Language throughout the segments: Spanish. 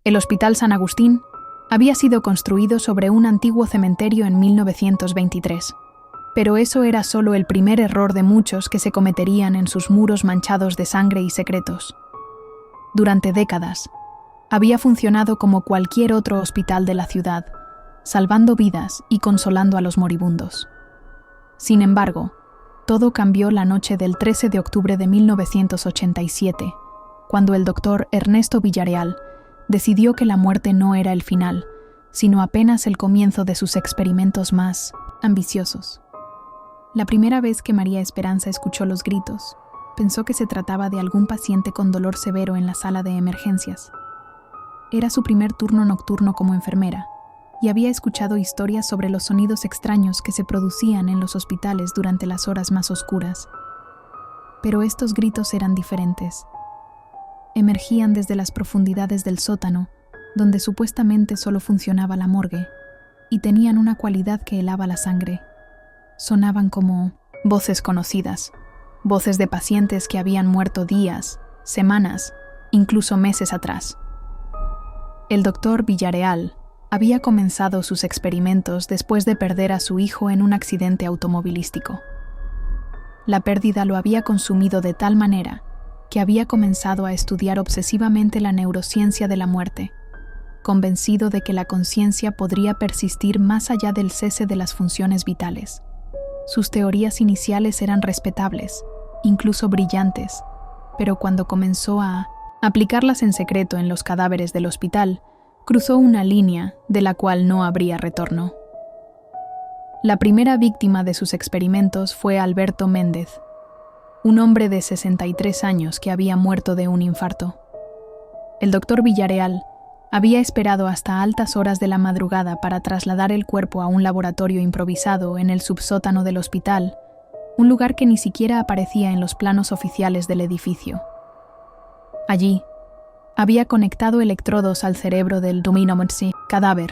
El Hospital San Agustín había sido construido sobre un antiguo cementerio en 1923, pero eso era solo el primer error de muchos que se cometerían en sus muros manchados de sangre y secretos. Durante décadas, había funcionado como cualquier otro hospital de la ciudad, salvando vidas y consolando a los moribundos. Sin embargo, todo cambió la noche del 13 de octubre de 1987, cuando el doctor Ernesto Villareal decidió que la muerte no era el final, sino apenas el comienzo de sus experimentos más ambiciosos. La primera vez que María Esperanza escuchó los gritos, pensó que se trataba de algún paciente con dolor severo en la sala de emergencias. Era su primer turno nocturno como enfermera, y había escuchado historias sobre los sonidos extraños que se producían en los hospitales durante las horas más oscuras. Pero estos gritos eran diferentes. Emergían desde las profundidades del sótano, donde supuestamente solo funcionaba la morgue, y tenían una cualidad que helaba la sangre. Sonaban como voces conocidas, voces de pacientes que habían muerto días, semanas, incluso meses atrás. El doctor Villareal había comenzado sus experimentos después de perder a su hijo en un accidente automovilístico. La pérdida lo había consumido de tal manera que había comenzado a estudiar obsesivamente la neurociencia de la muerte, convencido de que la conciencia podría persistir más allá del cese de las funciones vitales. Sus teorías iniciales eran respetables, incluso brillantes, pero cuando comenzó a aplicarlas en secreto en los cadáveres del hospital, cruzó una línea de la cual no habría retorno. La primera víctima de sus experimentos fue Alberto Méndez, un hombre de 63 años que había muerto de un infarto. El doctor Villareal había esperado hasta altas horas de la madrugada para trasladar el cuerpo a un laboratorio improvisado en el subsótano del hospital, un lugar que ni siquiera aparecía en los planos oficiales del edificio. Allí, había conectado electrodos al cerebro del Dominomotsi cadáver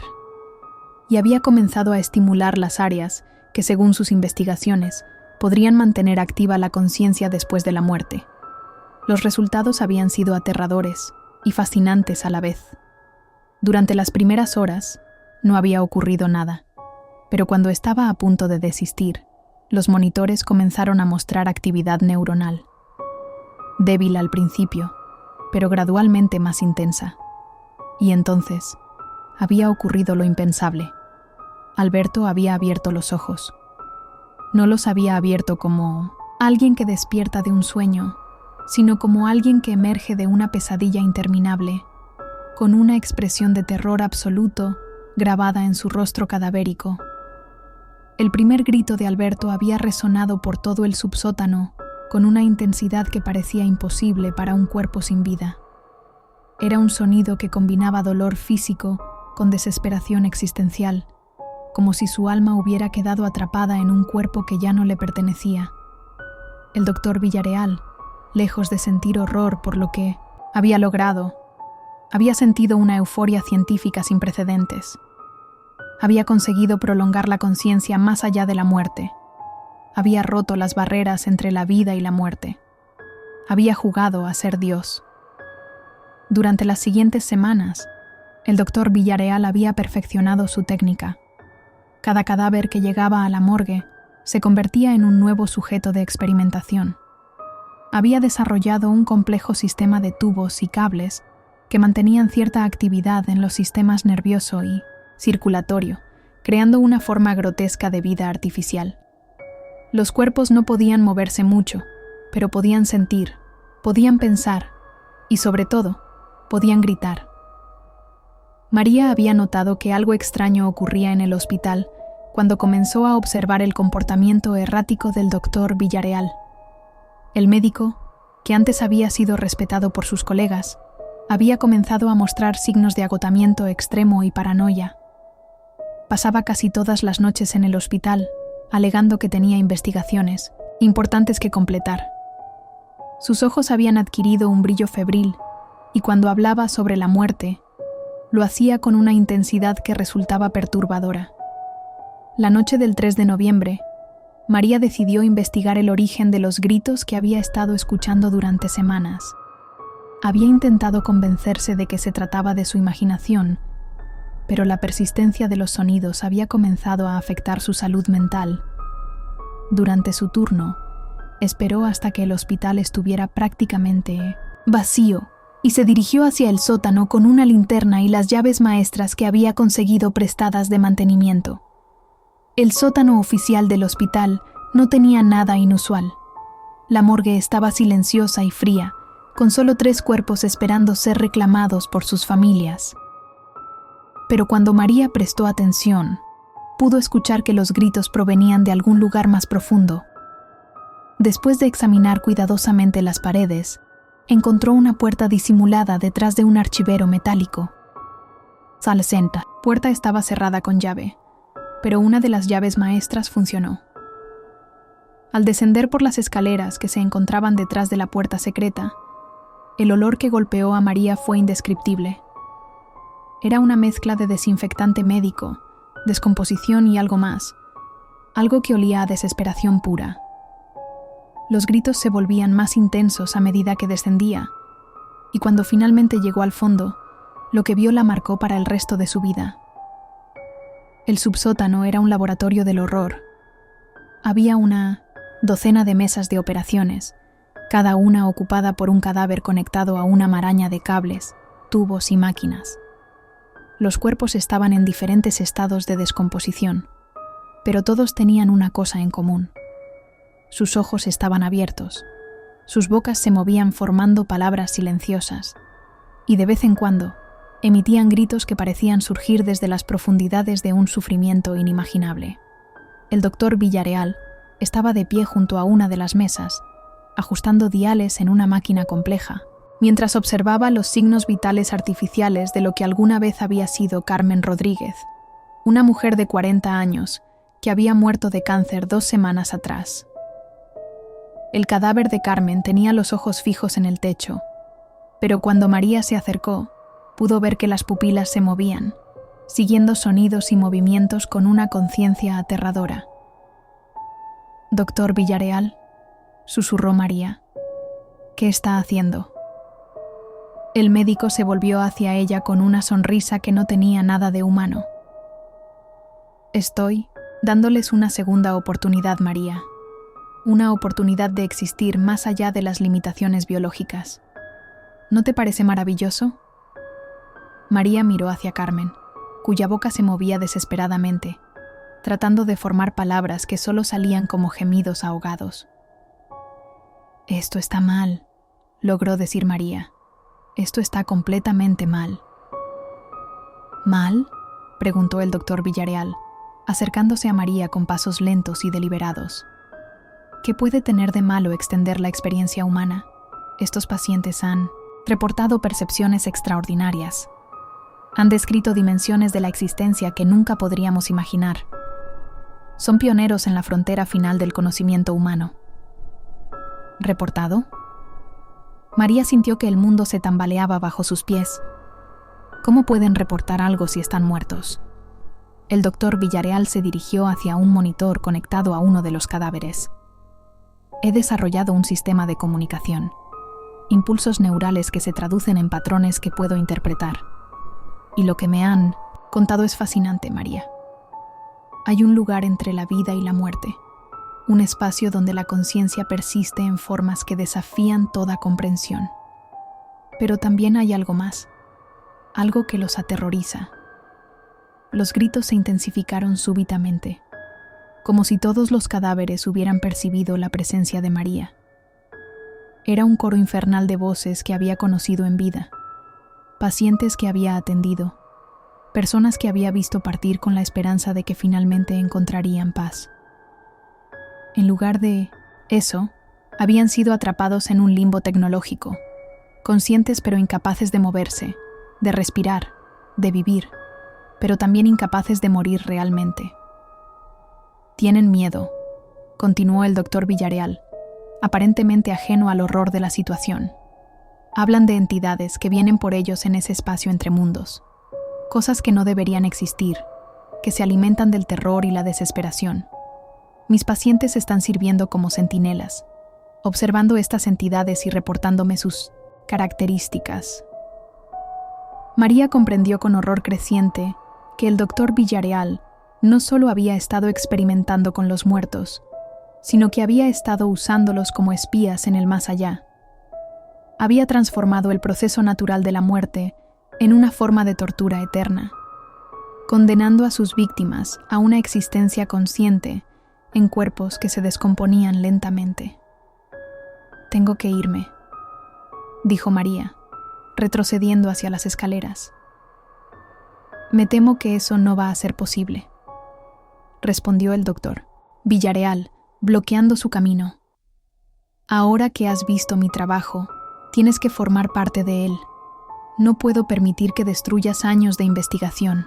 y había comenzado a estimular las áreas que, según sus investigaciones, podrían mantener activa la conciencia después de la muerte. Los resultados habían sido aterradores y fascinantes a la vez. Durante las primeras horas, no había ocurrido nada, pero cuando estaba a punto de desistir, los monitores comenzaron a mostrar actividad neuronal. Débil al principio, pero gradualmente más intensa. Y entonces, había ocurrido lo impensable. Alberto había abierto los ojos. No los había abierto como alguien que despierta de un sueño, sino como alguien que emerge de una pesadilla interminable, con una expresión de terror absoluto grabada en su rostro cadavérico. El primer grito de Alberto había resonado por todo el subsótano con una intensidad que parecía imposible para un cuerpo sin vida. Era un sonido que combinaba dolor físico con desesperación existencial, como si su alma hubiera quedado atrapada en un cuerpo que ya no le pertenecía. El doctor Villareal, lejos de sentir horror por lo que había logrado, había sentido una euforia científica sin precedentes. Había conseguido prolongar la conciencia más allá de la muerte. Había roto las barreras entre la vida y la muerte. Había jugado a ser Dios. Durante las siguientes semanas, el doctor Villareal había perfeccionado su técnica. Cada cadáver que llegaba a la morgue se convertía en un nuevo sujeto de experimentación. Había desarrollado un complejo sistema de tubos y cables que mantenían cierta actividad en los sistemas nervioso y circulatorio, creando una forma grotesca de vida artificial. Los cuerpos no podían moverse mucho, pero podían sentir, podían pensar y, sobre todo, podían gritar. María había notado que algo extraño ocurría en el hospital cuando comenzó a observar el comportamiento errático del doctor Villareal. El médico, que antes había sido respetado por sus colegas, había comenzado a mostrar signos de agotamiento extremo y paranoia. Pasaba casi todas las noches en el hospital, alegando que tenía investigaciones importantes que completar. Sus ojos habían adquirido un brillo febril, y cuando hablaba sobre la muerte, lo hacía con una intensidad que resultaba perturbadora. La noche del 3 de noviembre, María decidió investigar el origen de los gritos que había estado escuchando durante semanas. Había intentado convencerse de que se trataba de su imaginación, pero la persistencia de los sonidos había comenzado a afectar su salud mental. Durante su turno, esperó hasta que el hospital estuviera prácticamente vacío y se dirigió hacia el sótano con una linterna y las llaves maestras que había conseguido prestadas de mantenimiento. El sótano oficial del hospital no tenía nada inusual. La morgue estaba silenciosa y fría, con solo 3 cuerpos esperando ser reclamados por sus familias. Pero cuando María prestó atención, pudo escuchar que los gritos provenían de algún lugar más profundo. Después de examinar cuidadosamente las paredes, encontró una puerta disimulada detrás de un archivero metálico. La puerta estaba cerrada con llave, pero una de las llaves maestras funcionó. Al descender por las escaleras que se encontraban detrás de la puerta secreta, el olor que golpeó a María fue indescriptible. Era una mezcla de desinfectante médico, descomposición y algo más, algo que olía a desesperación pura. Los gritos se volvían más intensos a medida que descendía, y cuando finalmente llegó al fondo, lo que vio la marcó para el resto de su vida. El subsótano era un laboratorio del horror. Había una docena de mesas de operaciones, cada una ocupada por un cadáver conectado a una maraña de cables, tubos y máquinas. Los cuerpos estaban en diferentes estados de descomposición, pero todos tenían una cosa en común. Sus ojos estaban abiertos, sus bocas se movían formando palabras silenciosas, y de vez en cuando emitían gritos que parecían surgir desde las profundidades de un sufrimiento inimaginable. El doctor Villarreal estaba de pie junto a una de las mesas, ajustando diales en una máquina compleja, mientras observaba los signos vitales artificiales de lo que alguna vez había sido Carmen Rodríguez, una mujer de 40 años que había muerto de cáncer 2 semanas atrás. El cadáver de Carmen tenía los ojos fijos en el techo, pero cuando María se acercó, pudo ver que las pupilas se movían, siguiendo sonidos y movimientos con una conciencia aterradora. «Doctor Villarreal», susurró María, «¿qué está haciendo?». El médico se volvió hacia ella con una sonrisa que no tenía nada de humano. «Estoy dándoles una segunda oportunidad, María. Una oportunidad de existir más allá de las limitaciones biológicas. ¿No te parece maravilloso?». María miró hacia Carmen, cuya boca se movía desesperadamente, tratando de formar palabras que solo salían como gemidos ahogados. «Esto está mal», logró decir María. «Esto está completamente mal». «¿Mal?», preguntó el doctor Villarreal, acercándose a María con pasos lentos y deliberados. «¿Qué puede tener de malo extender la experiencia humana? Estos pacientes han reportado percepciones extraordinarias. Han descrito dimensiones de la existencia que nunca podríamos imaginar. Son pioneros en la frontera final del conocimiento humano». ¿Reportado? María sintió que el mundo se tambaleaba bajo sus pies. ¿Cómo pueden reportar algo si están muertos? El doctor Villarreal se dirigió hacia un monitor conectado a uno de los cadáveres. «He desarrollado un sistema de comunicación, impulsos neurales que se traducen en patrones que puedo interpretar. Y lo que me han contado es fascinante, María. Hay un lugar entre la vida y la muerte, un espacio donde la conciencia persiste en formas que desafían toda comprensión. Pero también hay algo más, algo que los aterroriza». Los gritos se intensificaron súbitamente, como si todos los cadáveres hubieran percibido la presencia de María. Era un coro infernal de voces que había conocido en vida, pacientes que había atendido, personas que había visto partir con la esperanza de que finalmente encontrarían paz. En lugar de eso, habían sido atrapados en un limbo tecnológico, conscientes pero incapaces de moverse, de respirar, de vivir, pero también incapaces de morir realmente. «Tienen miedo», continuó el doctor Villarreal, aparentemente ajeno al horror de la situación. «Hablan de entidades que vienen por ellos en ese espacio entre mundos, cosas que no deberían existir, que se alimentan del terror y la desesperación. Mis pacientes están sirviendo como centinelas, observando estas entidades y reportándome sus características. María comprendió con horror creciente que el doctor Villarreal no solo había estado experimentando con los muertos, sino que había estado usándolos como espías en el más allá. Había transformado el proceso natural de la muerte en una forma de tortura eterna, condenando a sus víctimas a una existencia consciente en cuerpos que se descomponían lentamente. «Tengo que irme», dijo María, retrocediendo hacia las escaleras. «Me temo que eso no va a ser posible», respondió el doctor Villarreal, bloqueando su camino. «Ahora que has visto mi trabajo, tienes que formar parte de él. No puedo permitir que destruyas años de investigación».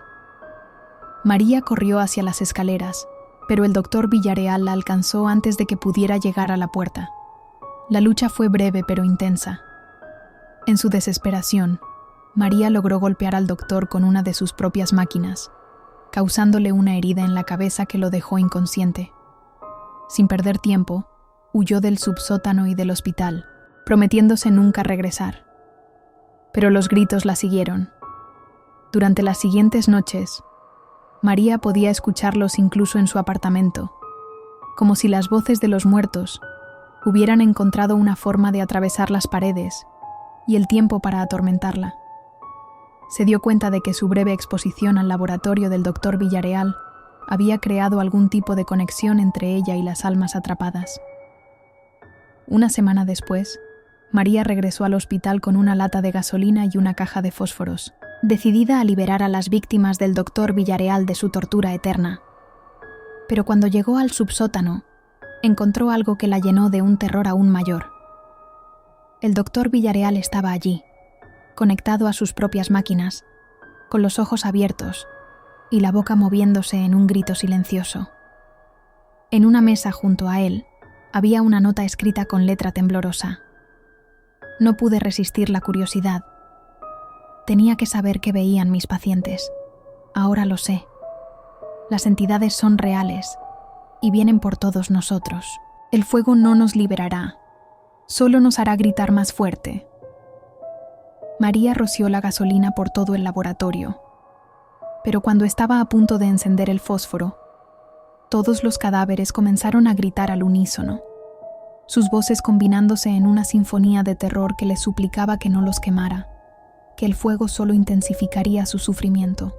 María corrió hacia las escaleras, pero el doctor Villarreal la alcanzó antes de que pudiera llegar a la puerta. La lucha fue breve pero intensa. En su desesperación, María logró golpear al doctor con una de sus propias máquinas, causándole una herida en la cabeza que lo dejó inconsciente. Sin perder tiempo, huyó del subsótano y del hospital, prometiéndose nunca regresar. Pero los gritos la siguieron. Durante las siguientes noches, María podía escucharlos incluso en su apartamento, como si las voces de los muertos hubieran encontrado una forma de atravesar las paredes y el tiempo para atormentarla. Se dio cuenta de que su breve exposición al laboratorio del doctor Villarreal había creado algún tipo de conexión entre ella y las almas atrapadas. Una semana después, María regresó al hospital con una lata de gasolina y una caja de fósforos, decidida a liberar a las víctimas del doctor Villarreal de su tortura eterna. Pero cuando llegó al subsótano, encontró algo que la llenó de un terror aún mayor. El doctor Villarreal estaba allí, conectado a sus propias máquinas, con los ojos abiertos y la boca moviéndose en un grito silencioso. En una mesa junto a él había una nota escrita con letra temblorosa. No pude resistir la curiosidad. Tenía que saber qué veían mis pacientes. Ahora lo sé. Las entidades son reales y vienen por todos nosotros. El fuego no nos liberará, solo nos hará gritar más fuerte. María roció la gasolina por todo el laboratorio, pero cuando estaba a punto de encender el fósforo, todos los cadáveres comenzaron a gritar al unísono, sus voces combinándose en una sinfonía de terror que les suplicaba que no los quemara, que el fuego solo intensificaría su sufrimiento.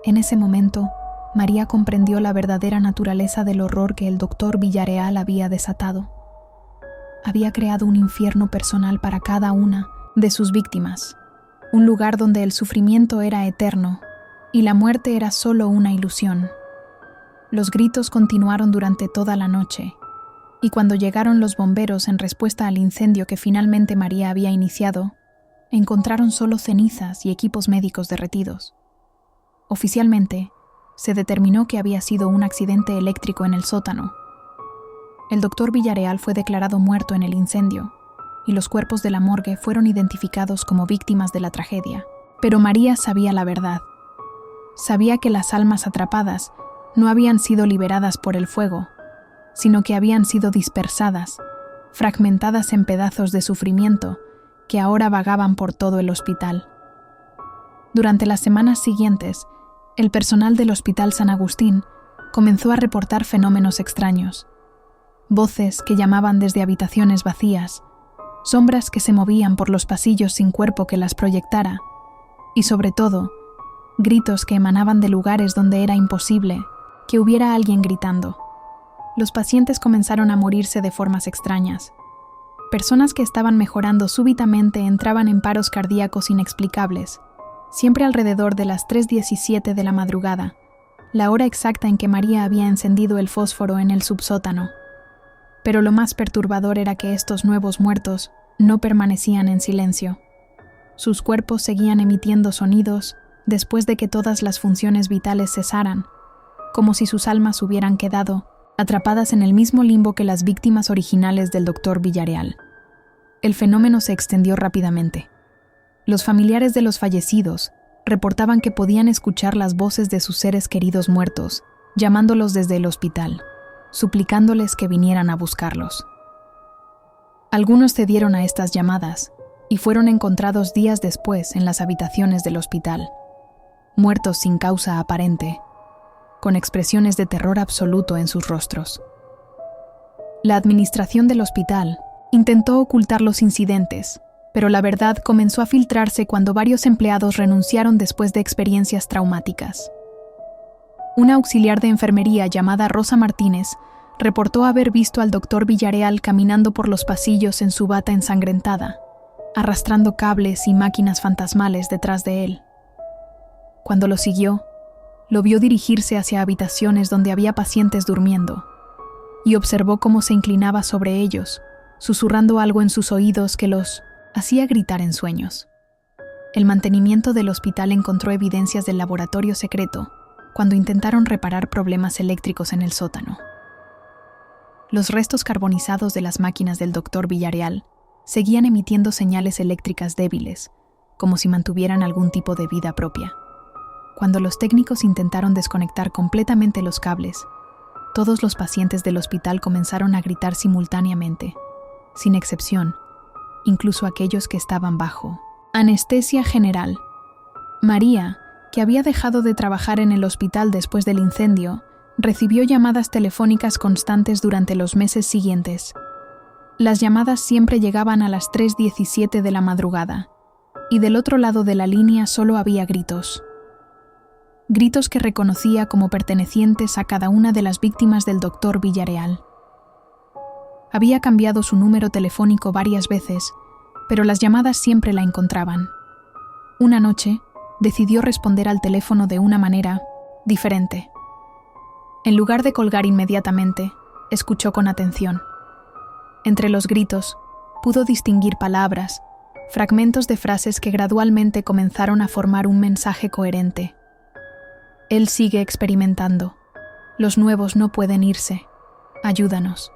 En ese momento, María comprendió la verdadera naturaleza del horror que el doctor Villarreal había desatado. Había creado un infierno personal para cada una de sus víctimas, un lugar donde el sufrimiento era eterno y la muerte era solo una ilusión. Los gritos continuaron durante toda la noche, y cuando llegaron los bomberos en respuesta al incendio que finalmente María había iniciado, encontraron solo cenizas y equipos médicos derretidos. Oficialmente, se determinó que había sido un accidente eléctrico en el sótano. El doctor Villarreal fue declarado muerto en el incendio, y los cuerpos de la morgue fueron identificados como víctimas de la tragedia. Pero María sabía la verdad. Sabía que las almas atrapadas no habían sido liberadas por el fuego, sino que habían sido dispersadas, fragmentadas en pedazos de sufrimiento que ahora vagaban por todo el hospital. Durante las semanas siguientes, el personal del Hospital San Agustín comenzó a reportar fenómenos extraños. Voces que llamaban desde habitaciones vacías, sombras que se movían por los pasillos sin cuerpo que las proyectara, y sobre todo, gritos que emanaban de lugares donde era imposible que hubiera alguien gritando. Los pacientes comenzaron a morirse de formas extrañas. Personas que estaban mejorando súbitamente entraban en paros cardíacos inexplicables, siempre alrededor de las 3:17 de la madrugada, la hora exacta en que María había encendido el fósforo en el subsótano. Pero lo más perturbador era que estos nuevos muertos no permanecían en silencio. Sus cuerpos seguían emitiendo sonidos después de que todas las funciones vitales cesaran, como si sus almas hubieran quedado atrapadas en el mismo limbo que las víctimas originales del doctor Villarreal. El fenómeno se extendió rápidamente. Los familiares de los fallecidos reportaban que podían escuchar las voces de sus seres queridos muertos, llamándolos desde el hospital, suplicándoles que vinieran a buscarlos. Algunos cedieron a estas llamadas, y fueron encontrados días después en las habitaciones del hospital, muertos sin causa aparente, con expresiones de terror absoluto en sus rostros. La administración del hospital intentó ocultar los incidentes, pero la verdad comenzó a filtrarse cuando varios empleados renunciaron después de experiencias traumáticas. Una auxiliar de enfermería llamada Rosa Martínez reportó haber visto al doctor Villarreal caminando por los pasillos en su bata ensangrentada, arrastrando cables y máquinas fantasmales detrás de él. Cuando lo siguió, lo vio dirigirse hacia habitaciones donde había pacientes durmiendo, y observó cómo se inclinaba sobre ellos, susurrando algo en sus oídos que los hacía gritar en sueños. El mantenimiento del hospital encontró evidencias del laboratorio secreto cuando intentaron reparar problemas eléctricos en el sótano. Los restos carbonizados de las máquinas del doctor Villarreal seguían emitiendo señales eléctricas débiles, como si mantuvieran algún tipo de vida propia. Cuando los técnicos intentaron desconectar completamente los cables, todos los pacientes del hospital comenzaron a gritar simultáneamente, sin excepción, incluso aquellos que estaban bajo anestesia general. María, que había dejado de trabajar en el hospital después del incendio, recibió llamadas telefónicas constantes durante los meses siguientes. Las llamadas siempre llegaban a las 3:17 de la madrugada, y del otro lado de la línea solo había gritos. Gritos que reconocía como pertenecientes a cada una de las víctimas del doctor Villarreal. Había cambiado su número telefónico varias veces, pero las llamadas siempre la encontraban. Una noche, decidió responder al teléfono de una manera diferente. En lugar de colgar inmediatamente, escuchó con atención. Entre los gritos, pudo distinguir palabras, fragmentos de frases que gradualmente comenzaron a formar un mensaje coherente. Él sigue experimentando. Los nuevos no pueden irse. Ayúdanos.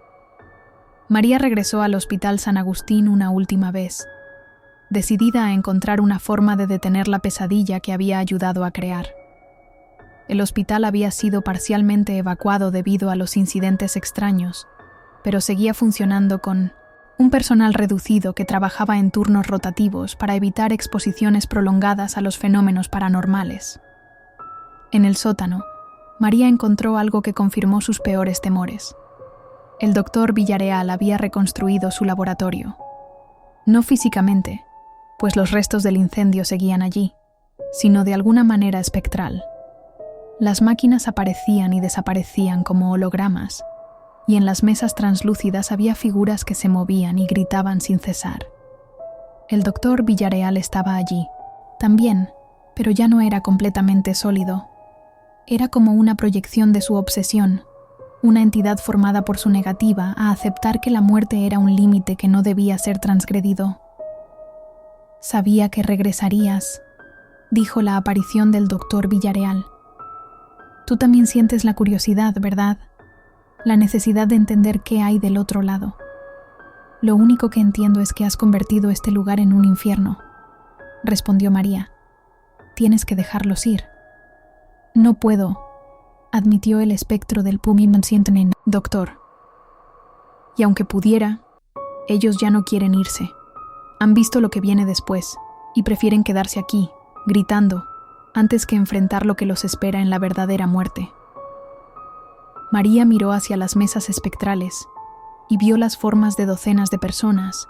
María regresó al Hospital San Agustín una última vez, decidida a encontrar una forma de detener la pesadilla que había ayudado a crear. El hospital había sido parcialmente evacuado debido a los incidentes extraños, pero seguía funcionando con un personal reducido que trabajaba en turnos rotativos para evitar exposiciones prolongadas a los fenómenos paranormales. En el sótano, María encontró algo que confirmó sus peores temores. El doctor Villarreal había reconstruido su laboratorio. No físicamente, pues los restos del incendio seguían allí, sino de alguna manera espectral. Las máquinas aparecían y desaparecían como hologramas, y en las mesas translúcidas había figuras que se movían y gritaban sin cesar. El doctor Villarreal estaba allí, también, pero ya no era completamente sólido. Era como una proyección de su obsesión, una entidad formada por su negativa a aceptar que la muerte era un límite que no debía ser transgredido. «Sabía que regresarías», dijo la aparición del doctor Villarreal. «Tú también sientes la curiosidad, ¿verdad? La necesidad de entender qué hay del otro lado. Lo único que entiendo es que has convertido este lugar en un infierno», respondió María. «Tienes que dejarlos ir». «No puedo», admitió el espectro del Pumimancienten, doctor. «Y aunque pudiera, ellos ya no quieren irse. Han visto lo que viene después y prefieren quedarse aquí, gritando, antes que enfrentar lo que los espera en la verdadera muerte». María miró hacia las mesas espectrales y vio las formas de docenas de personas,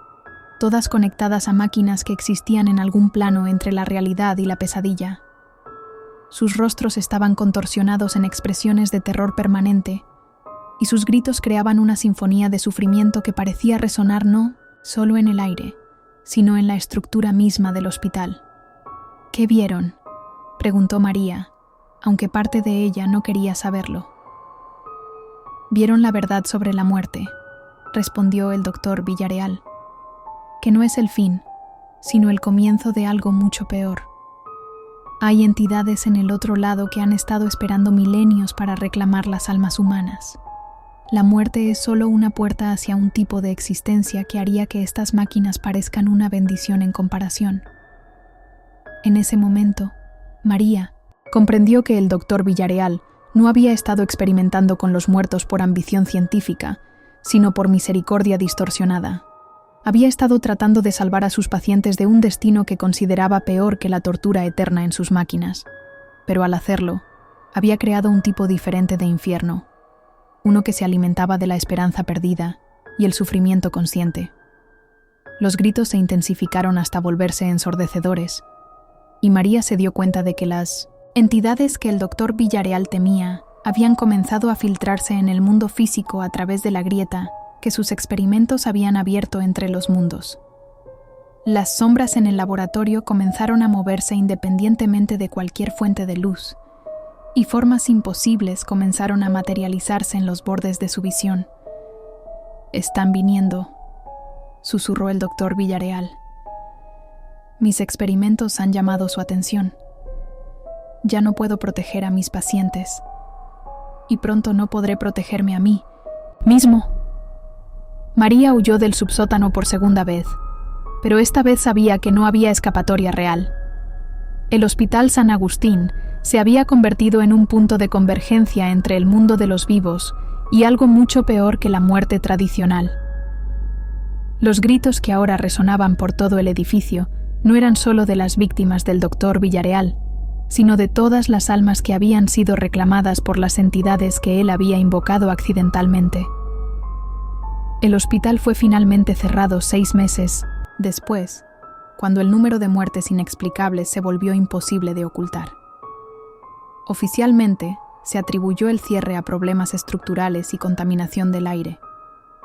todas conectadas a máquinas que existían en algún plano entre la realidad y la pesadilla. Sus rostros estaban contorsionados en expresiones de terror permanente, y sus gritos creaban una sinfonía de sufrimiento que parecía resonar no solo en el aire, sino en la estructura misma del hospital. «¿Qué vieron?», preguntó María, aunque parte de ella no quería saberlo. «Vieron la verdad sobre la muerte», respondió el doctor Villarreal, «que no es el fin, sino el comienzo de algo mucho peor. Hay entidades en el otro lado que han estado esperando milenios para reclamar las almas humanas. La muerte es solo una puerta hacia un tipo de existencia que haría que estas máquinas parezcan una bendición en comparación». En ese momento, María comprendió que el doctor Villarreal no había estado experimentando con los muertos por ambición científica, sino por misericordia distorsionada. Había estado tratando de salvar a sus pacientes de un destino que consideraba peor que la tortura eterna en sus máquinas, pero al hacerlo, había creado un tipo diferente de infierno, uno que se alimentaba de la esperanza perdida y el sufrimiento consciente. Los gritos se intensificaron hasta volverse ensordecedores, y María se dio cuenta de que las entidades que el doctor Villarreal temía habían comenzado a filtrarse en el mundo físico a través de la grieta que sus experimentos habían abierto entre los mundos. Las sombras en el laboratorio comenzaron a moverse independientemente de cualquier fuente de luz, y formas imposibles comenzaron a materializarse en los bordes de su visión. «Están viniendo», susurró el doctor Villarreal. «Mis experimentos han llamado su atención. Ya no puedo proteger a mis pacientes, y pronto no podré protegerme a mí mismo». María huyó del subsótano por segunda vez, pero esta vez sabía que no había escapatoria real. El Hospital San Agustín se había convertido en un punto de convergencia entre el mundo de los vivos y algo mucho peor que la muerte tradicional. Los gritos que ahora resonaban por todo el edificio no eran solo de las víctimas del doctor Villarreal, sino de todas las almas que habían sido reclamadas por las entidades que él había invocado accidentalmente. El hospital fue finalmente cerrado 6 meses después, cuando el número de muertes inexplicables se volvió imposible de ocultar. Oficialmente, se atribuyó el cierre a problemas estructurales y contaminación del aire,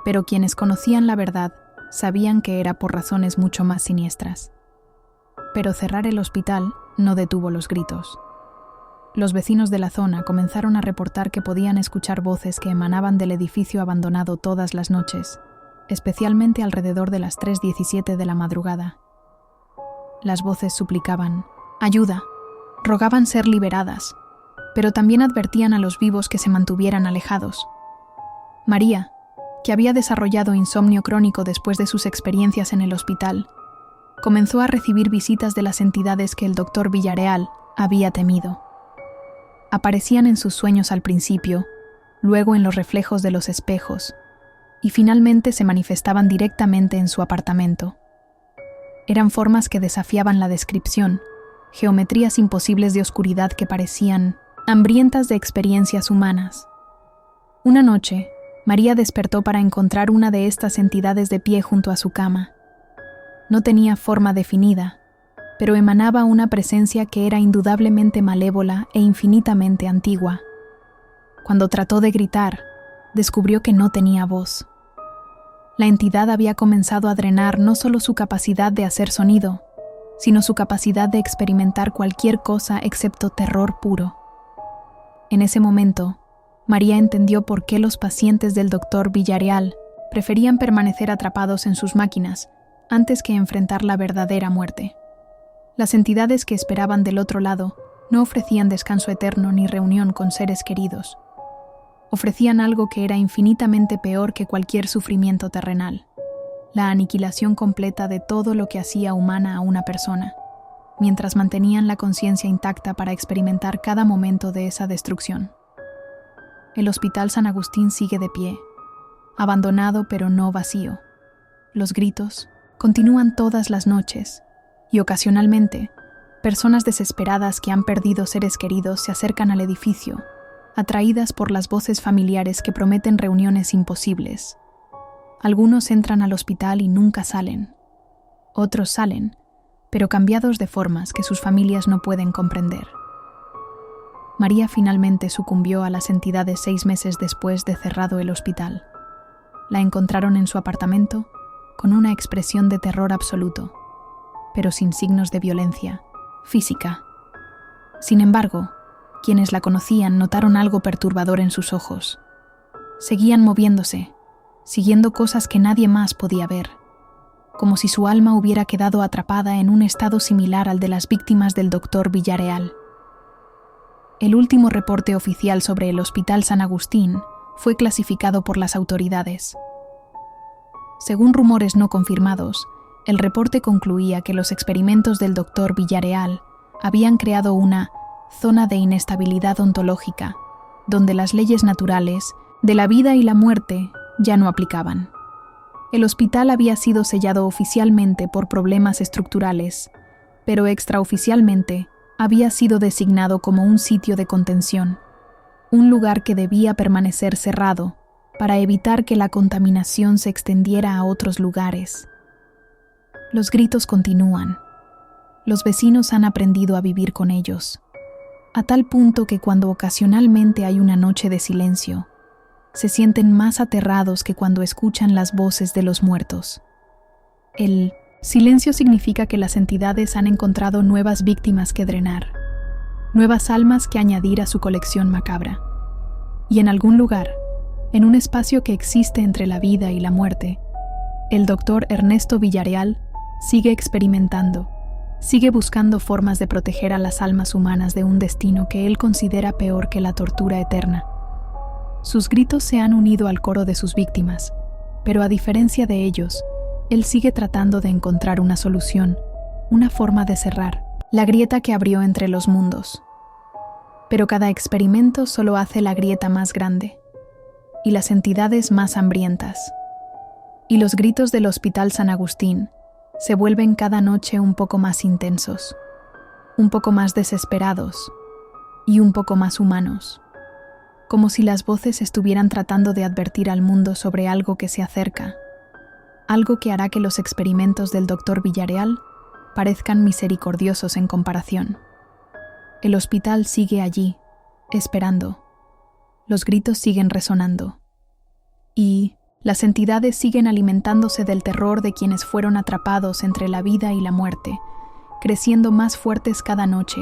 pero quienes conocían la verdad sabían que era por razones mucho más siniestras. Pero cerrar el hospital no detuvo los gritos. Los vecinos de la zona comenzaron a reportar que podían escuchar voces que emanaban del edificio abandonado todas las noches, especialmente alrededor de las 3:17 de la madrugada. Las voces suplicaban ayuda, rogaban ser liberadas, pero también advertían a los vivos que se mantuvieran alejados. María, que había desarrollado insomnio crónico después de sus experiencias en el hospital, comenzó a recibir visitas de las entidades que el doctor Villarreal había temido. Aparecían en sus sueños al principio, luego en los reflejos de los espejos, y finalmente se manifestaban directamente en su apartamento. Eran formas que desafiaban la descripción, geometrías imposibles de oscuridad que parecían hambrientas de experiencias humanas. Una noche, María despertó para encontrar una de estas entidades de pie junto a su cama. No tenía forma definida, pero emanaba una presencia que era indudablemente malévola e infinitamente antigua. Cuando trató de gritar, descubrió que no tenía voz. La entidad había comenzado a drenar no solo su capacidad de hacer sonido, sino su capacidad de experimentar cualquier cosa excepto terror puro. En ese momento, María entendió por qué los pacientes del doctor Villarreal preferían permanecer atrapados en sus máquinas antes que enfrentar la verdadera muerte. Las entidades que esperaban del otro lado no ofrecían descanso eterno ni reunión con seres queridos. Ofrecían algo que era infinitamente peor que cualquier sufrimiento terrenal: la aniquilación completa de todo lo que hacía humana a una persona, mientras mantenían la conciencia intacta para experimentar cada momento de esa destrucción. El Hospital San Agustín sigue de pie, abandonado pero no vacío. Los gritos continúan todas las noches, y ocasionalmente, personas desesperadas que han perdido seres queridos se acercan al edificio, atraídas por las voces familiares que prometen reuniones imposibles. Algunos entran al hospital y nunca salen. Otros salen, pero cambiados de formas que sus familias no pueden comprender. María finalmente sucumbió a las entidades 6 meses después de cerrado el hospital. La encontraron en su apartamento, con una expresión de terror absoluto, pero sin signos de violencia física. Sin embargo, quienes la conocían notaron algo perturbador en sus ojos. Seguían moviéndose, siguiendo cosas que nadie más podía ver, como si su alma hubiera quedado atrapada en un estado similar al de las víctimas del doctor Villarreal. El último reporte oficial sobre el Hospital San Agustín fue clasificado por las autoridades. Según rumores no confirmados, el reporte concluía que los experimentos del doctor Villarreal habían creado una zona de inestabilidad ontológica, donde las leyes naturales de la vida y la muerte ya no aplicaban. El hospital había sido sellado oficialmente por problemas estructurales, pero extraoficialmente había sido designado como un sitio de contención, un lugar que debía permanecer cerrado para evitar que la contaminación se extendiera a otros lugares. Los gritos continúan. Los vecinos han aprendido a vivir con ellos, a tal punto que cuando ocasionalmente hay una noche de silencio, se sienten más aterrados que cuando escuchan las voces de los muertos. El silencio significa que las entidades han encontrado nuevas víctimas que drenar, nuevas almas que añadir a su colección macabra. Y en algún lugar, en un espacio que existe entre la vida y la muerte, el doctor Ernesto Villarreal sigue experimentando, sigue buscando formas de proteger a las almas humanas de un destino que él considera peor que la tortura eterna. Sus gritos se han unido al coro de sus víctimas, pero a diferencia de ellos, él sigue tratando de encontrar una solución, una forma de cerrar la grieta que abrió entre los mundos. Pero cada experimento solo hace la grieta más grande, y las entidades más hambrientas. Y los gritos del Hospital San Agustín se vuelven cada noche un poco más intensos, un poco más desesperados y un poco más humanos, como si las voces estuvieran tratando de advertir al mundo sobre algo que se acerca, algo que hará que los experimentos del Dr. Villarreal parezcan misericordiosos en comparación. El hospital sigue allí, esperando. Los gritos siguen resonando. Y las entidades siguen alimentándose del terror de quienes fueron atrapados entre la vida y la muerte, creciendo más fuertes cada noche,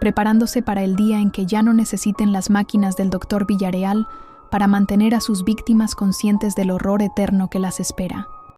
preparándose para el día en que ya no necesiten las máquinas del Dr. Villarreal para mantener a sus víctimas conscientes del horror eterno que las espera.